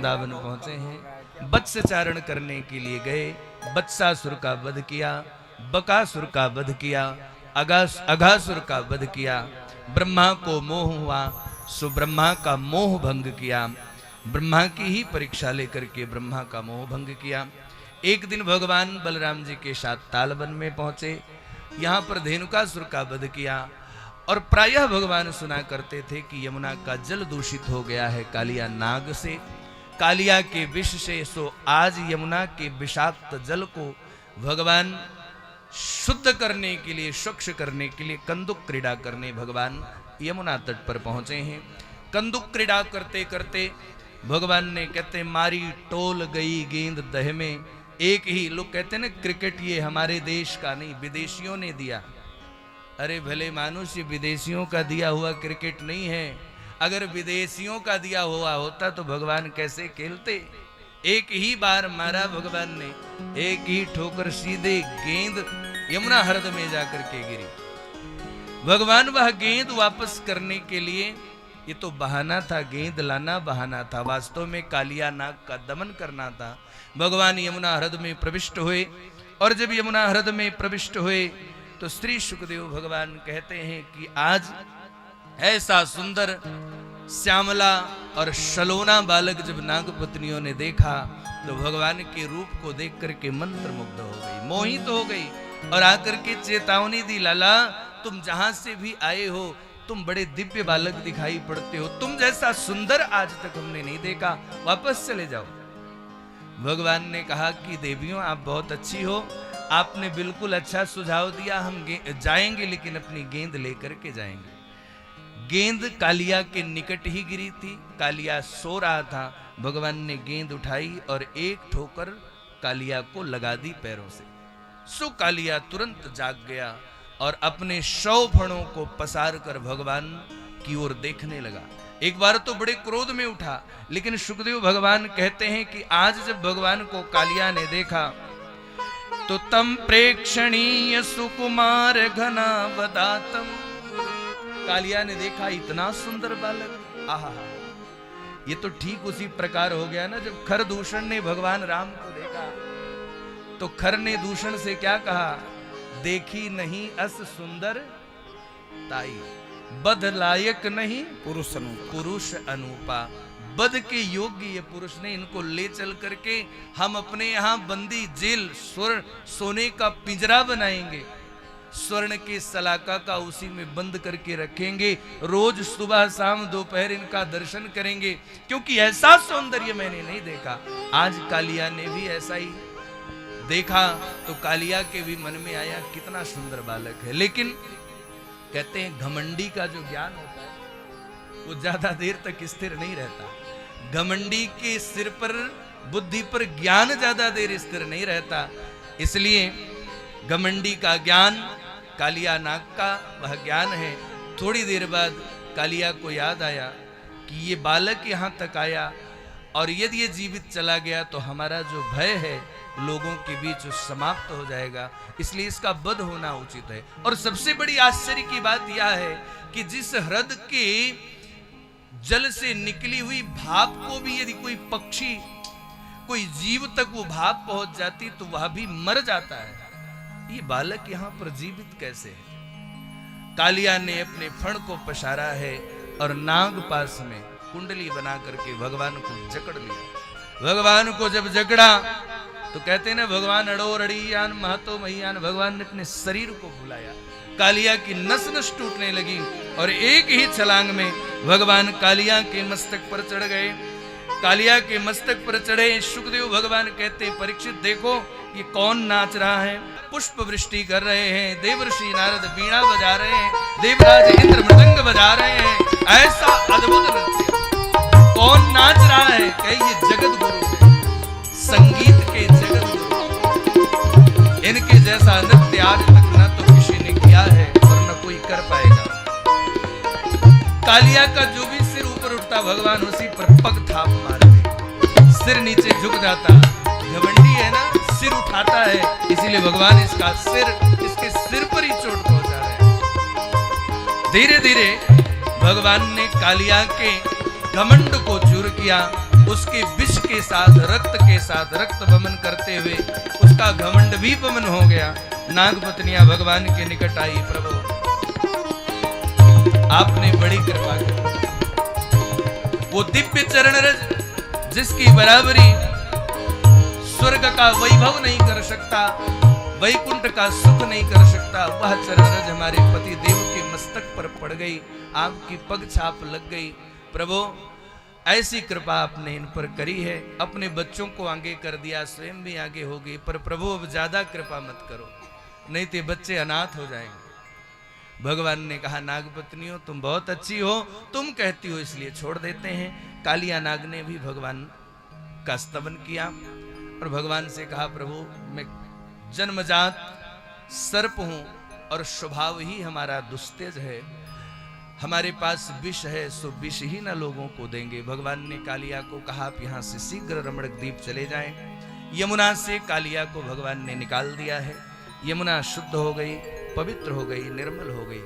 वृंदावन पहुंचे हैं। वत्स चारण करने के लिए गए, वत्सासुर का वध किया, बकासुर का वध किया, अघासुर का वध किया। ब्रह्मा को मोह हुआ, सो ब्रह्मा का मोह भंग किया। ब्रह्मा की ही परीक्षा लेकर के ब्रह्मा का मोह भंग किया। एक दिन भगवान बलराम जी के साथ तालवन में पहुंचे, यहाँ पर धेनुकासुर का वध किया। और प्रायः भगवान सुना करते थे कि यमुना का जल दूषित हो गया है कालिया नाग से, कालिया के विष से। सो आज यमुना के विषाक्त जल को भगवान शुद्ध करने के लिए, स्वच्छ करने के लिए कंदुक क्रीड़ा करने भगवान यमुना तट पर पहुंचे हैं। कंदुक क्रीड़ा करते करते भगवान ने, कहते मारी टोल गई गेंद दह में। एक ही लोग कहते हैं ना, क्रिकेट ये हमारे देश का नहीं, विदेशियों ने दिया। अरे भले मानुष, ये विदेशियों का दिया हुआ क्रिकेट नहीं है। अगर विदेशियों का दिया हुआ होता तो भगवान कैसे खेलते। एक ही बार मारा भगवान ने, एक ही ठोकर सीधे गेंद यमुना हृद में जाकर के गिरी। भगवान वह गेंद वापस करने के लिए, ये तो बहाना था, गेंद लाना बहाना था, वास्तव में कालिया नाग का दमन करना था। भगवान यमुना हृद में प्रविष्ट हुए, और जब यमुना हृद में प्रविष्ट हुए तो श्री सुखदेव भगवान कहते हैं कि आज ऐसा सुंदर श्यामला और सलोना बालक जब नागपत्नियों ने देखा तो भगवान के रूप को देख करके मंत्रमुग्ध हो गई, मोहित हो गई, और आकर के चेतावनी दी, लाला तुम जहां से भी आए हो तुम बड़े दिव्य बालक दिखाई पड़ते हो, तुम जैसा सुंदर आज तक हमने नहीं देखा, वापस चले जाओ। भगवान ने कहा कि देवियों आप बहुत अच्छी हो, आपने बिल्कुल अच्छा सुझाव दिया, हम जाएंगे लेकिन अपनी गेंद लेकर के जाएंगे। गेंद कालिया के निकट ही गिरी थी, कालिया सो रहा था। भगवान ने गेंद उठाई और एक ठोकर कालिया को लगा दी पैरों से। सो कालिया तुरंत जाग गया और अपने 100 फणों को पसार कर भगवान की ओर देखने लगा। एक बार तो बड़े क्रोध में उठा, लेकिन सुखदेव भगवान कहते हैं कि आज जब भगवान को कालिया ने देखा तो तम प्रेक्षणीय सुकुमार घना वदातम, कालिया ने देखा इतना सुंदर बालक, आहा। ये तो ठीक उसी प्रकार हो गया ना, जब खर दूषण ने भगवान राम को देखा तो खर ने दूषण से क्या कहा, देखी नहीं अस सुंदर ताई, बध लायक नहीं पुरुष अनूपा। बध के योग्य ये पुरुष ने, इनको ले चल करके हम अपने यहाँ बंदी जेल सोने का पिंजरा बनाएंगे, स्वर्ण के सलाका का उसी में बंद करके रखेंगे, रोज सुबह शाम दोपहर इनका दर्शन करेंगे, क्योंकि ऐसा सौंदर्य मैंने नहीं देखा। आज कालिया ने भी ऐसा ही देखा तो कालिया के भी मन में आया कितना सुंदर बालक है। लेकिन कहते हैं घमंडी का जो ज्ञान होता है वो ज्यादा देर तक स्थिर नहीं रहता। घमंडी के सिर पर, बुद्धि पर ज्ञान ज्यादा देर स्थिर नहीं रहता। इसलिए घमंडी का ज्ञान कालिया नाग का वह ज्ञान है। थोड़ी देर बाद कालिया को याद आया कि ये बालक यहाँ तक आया और यदि ये जीवित चला गया तो हमारा जो भय है लोगों के बीच समाप्त हो जाएगा, इसलिए इसका वध होना उचित है। और सबसे बड़ी आश्चर्य की बात यह है कि जिस हृद के जल से निकली हुई भाप को भी यदि कोई पक्षी, कोई जीव तक वो भाप पहुंच जाती तो वह भी मर जाता है। ये बालक यहां पर जीवित कैसे है? कालिया ने अपने फण को पसारा है और नाग पास में कुंडली बना करके भगवान को जकड़ लिया। भगवान को जब जकड़ा तो कहते हैं ना, भगवान अड़ो रड़ियान महतो महियान, भगवान ने अपने शरीर को भुलाया। कालिया की नस नस टूटने लगी और एक ही छलांग में भगवान कालिया के मस्तक पर चढ़ गए। कालिया के मस्तक पर चढ़े सुखदेव भगवान कहते हैं, परीक्षित देखो ये कौन नाच रहा है। पुष्प वृष्टि कर रहे हैं, देवर्षि नारद वीणा बजा रहे हैं, देवराज इंद्र मृदंग बजा रहे हैं। ऐसा अद्भुत नृत्य कौन नाच रहा है? कहे ये जगत गुरु है, संगीत के जगत गुरु। इनके जैसा नृत्य आज तक न तो किसी ने किया है और न कोई कर पाएगा। कालिया का जो भी सिर ऊपर उठता भगवान उसी पर पग थाप मारते, सिर नीचे झुक जाता। घमंडी है ना, सिर उठाता है, इसीलिए भगवान इसका सिर, इसके सिर पर ही चोट पहुंचा रहे हैं। धीरे धीरे भगवान ने कालिया के घमंड को चूर किया, उसके विष के साथ, रक्त के साथ रक्त वमन करते हुए उसका घमंड भी वमन हो गया। नागपत्नियां भगवान के निकट आई, प्रभु आपने बड़ी कृपा की। वो दिव्य चरण रज जिसकी बराबरी स्वर्ग का वैभव नहीं कर सकता, वैकुंठ का सुख नहीं कर सकता, वह चरण रज हमारे पति देव के मस्तक पर पड़ गई, आपकी पग छाप लग गई। प्रभु ऐसी कृपा आपने इन पर करी है, अपने बच्चों को आगे कर दिया, स्वयं भी आगे हो गई, पर प्रभु अब ज्यादा कृपा मत करो, नहीं तो बच्चे अनाथ हो जाएंगे। भगवान ने कहा, नागपत्नियों तुम बहुत अच्छी हो, तुम कहती हो इसलिए छोड़ देते हैं। कालिया नाग ने भी भगवान का स्तवन किया और भगवान से कहा, प्रभु मैं जन्मजात सर्प हूं और स्वभाव ही हमारा दुस्तेज है, हमारे पास विष है, सो विष ही ना लोगों को देंगे। भगवान ने कालिया को कहा, आप यहां से शीघ्र रमणक द्वीप चले जाएं। यमुना से कालिया को भगवान ने निकाल दिया है। यमुना शुद्ध हो गई, पवित्र हो गई, निर्मल हो गई।